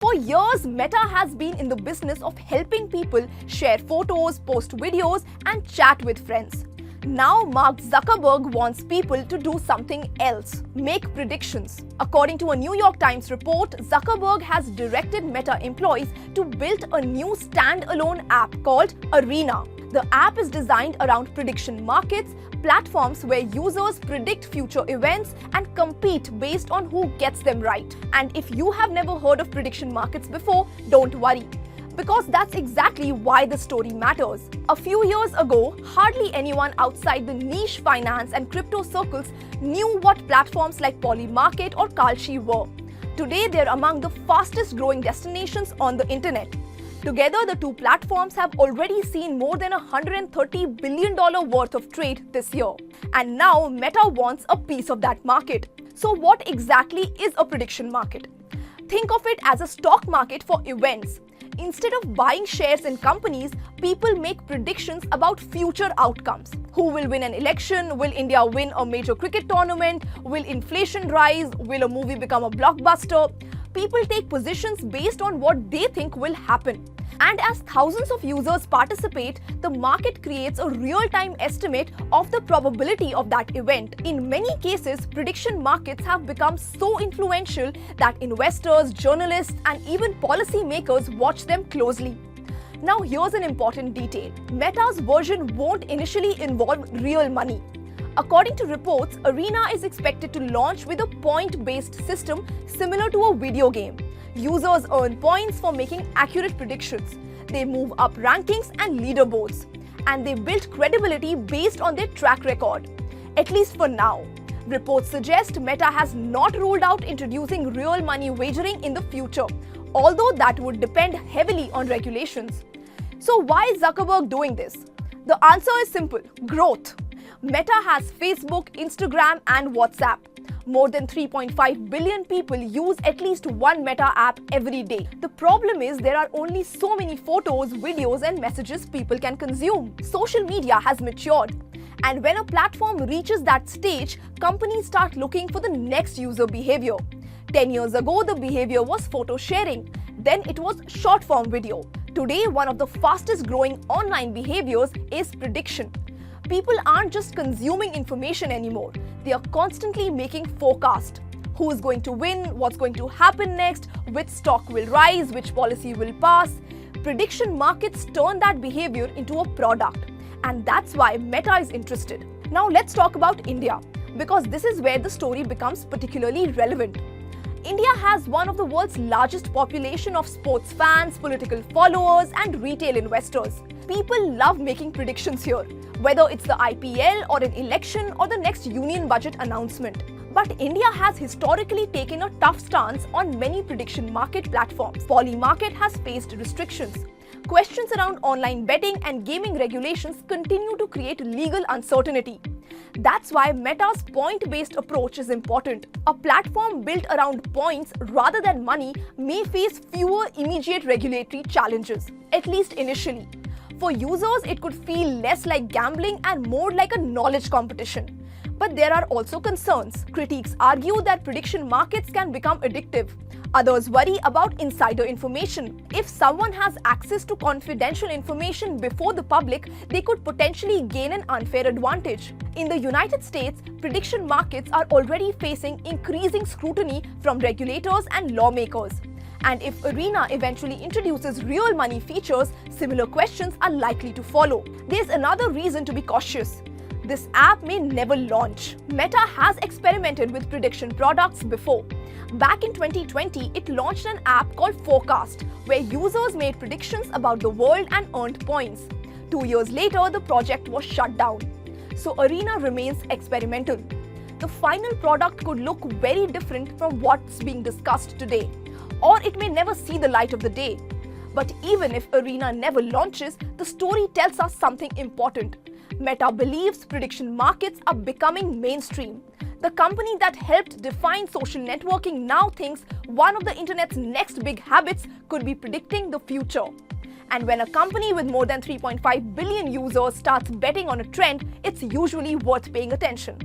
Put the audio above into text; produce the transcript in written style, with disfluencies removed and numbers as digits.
For years, Meta has been in the business of helping people share photos, post videos, and chat with friends. Now, Mark Zuckerberg wants people to do something else, make predictions. According to a New York Times report, Zuckerberg has directed Meta employees to build a new standalone app called Arena. The app is designed around prediction markets, platforms where users predict future events and compete based on who gets them right. And if you have never heard of prediction markets before, don't worry, because that's exactly why the story matters. A few years ago, hardly anyone outside the niche finance and crypto circles knew what platforms like Polymarket or Kalshi were. Today, they're among the fastest growing destinations on the internet. Together, the two platforms have already seen more than $130 billion worth of trade this year. And now, Meta wants a piece of that market. So what exactly is a prediction market? Think of it as a stock market for events. Instead of buying shares in companies, people make predictions about future outcomes. Who will win an election? Will India win a major cricket tournament? Will inflation rise? Will a movie become a blockbuster? People take positions based on what they think will happen. And as thousands of users participate, the market creates a real-time estimate of the probability of that event. In many cases, prediction markets have become so influential that investors, journalists, and even policymakers watch them closely. Now here's an important detail. Meta's version won't initially involve real money. According to reports, Arena is expected to launch with a point-based system similar to a video game. Users earn points for making accurate predictions. They move up rankings and leaderboards. And they build credibility based on their track record. At least for now. Reports suggest Meta has not ruled out introducing real money wagering in the future, although that would depend heavily on regulations. So why is Zuckerberg doing this? The answer is simple: growth. Meta has Facebook, Instagram, and WhatsApp. More than 3.5 billion people use at least one Meta app every day. The problem is there are only so many photos, videos, and messages people can consume. Social media has matured. And when a platform reaches that stage, companies start looking for the next user behavior. 10 years ago, the behavior was photo sharing. Then it was short-form video. Today, one of the fastest growing online behaviors is prediction. People aren't just consuming information anymore. They are constantly making forecasts. Who is going to win? What's going to happen next? Which stock will rise? Which policy will pass? Prediction markets turn that behavior into a product. And that's why Meta is interested. Now let's talk about India, because this is where the story becomes particularly relevant. India has one of the world's largest population of sports fans, political followers, and retail investors. People love making predictions here, whether it's the IPL or an election or the next union budget announcement. But India has historically taken a tough stance on many prediction market platforms. Polymarket has faced restrictions. Questions around online betting and gaming regulations continue to create legal uncertainty. That's why Meta's point-based approach is important. A platform built around points rather than money may face fewer immediate regulatory challenges, at least initially. For users, it could feel less like gambling and more like a knowledge competition. But there are also concerns. Critics argue that prediction markets can become addictive. Others worry about insider information. If someone has access to confidential information before the public, they could potentially gain an unfair advantage. In the United States, prediction markets are already facing increasing scrutiny from regulators and lawmakers. And if Arena eventually introduces real money features, similar questions are likely to follow. There's another reason to be cautious. This app may never launch. Meta has experimented with prediction products before. Back in 2020, it launched an app called Forecast, where users made predictions about the world and earned points. 2 years later, the project was shut down. So Arena remains experimental. The final product could look very different from what's being discussed today. Or it may never see the light of the day. But even if Arena never launches, the story tells us something important. Meta believes prediction markets are becoming mainstream. The company that helped define social networking now thinks one of the internet's next big habits could be predicting the future. And when a company with more than 3.5 billion users starts betting on a trend, it's usually worth paying attention.